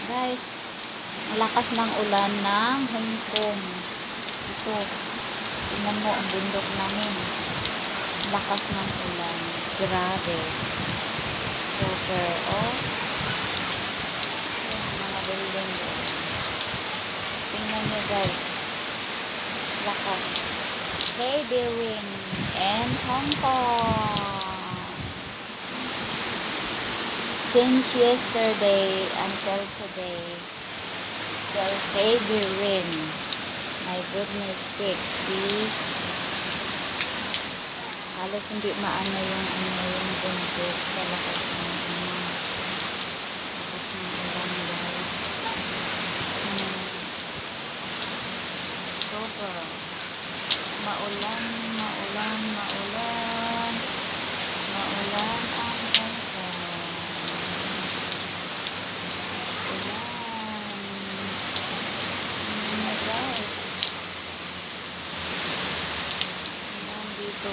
Guys, malakas ng ulan ng Hong Kong. Ito, tingnan mo ang bundok namin. Lakas ng ulan. Grabe. Super, oh. Ayan, mga building. Tingnan nyo guys. Lakas. Heavy wind in Hong Kong. Since yesterday until today, still heavy rain. My goodness sake, see? Halos hindi maano yung bundok sa lakas ng ulan guys. Super. Maulan ang Hong Kong.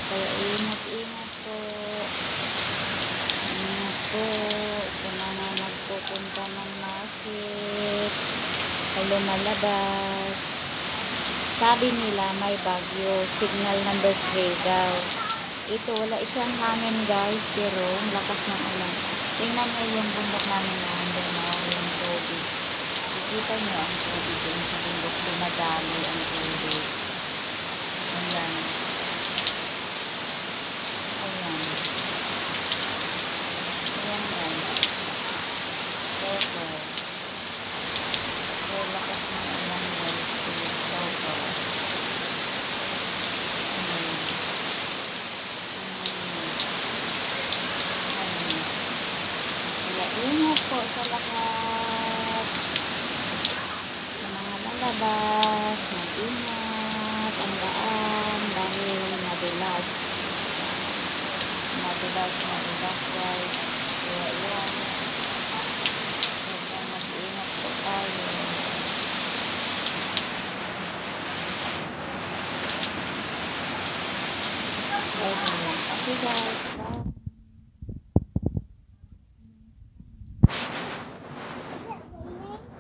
Kaya ingat po. Ito na nagpupunta ng market. Ay lumalabas. Sabi nila may bagyo. Signal number 3 daw. Ito wala siyang hangin guys. Pero ang lakas ng ulan. Tingnan nyo yung bundok namin na andun na yung tubig. Nakita nyo ang tubig yung sa bundok. Dumadami ang tubig. Ayan. Ingat po sa lahat sa mga lalabas, mag-ingat ang daan dahil madulas guys. Kaya yan, sobrang mag-ingat po tayo. Okay guys, bye.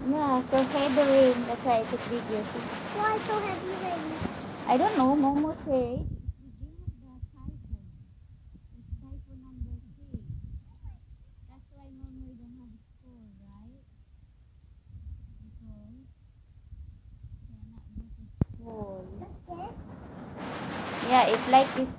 Yeah, so heavy rain. That's why I took videos. Why so heavy rain? I don't know. Momo said. Typhoon number 3. That's why Momo don't have school, right? Because cannot go to school. Yeah, it's like this.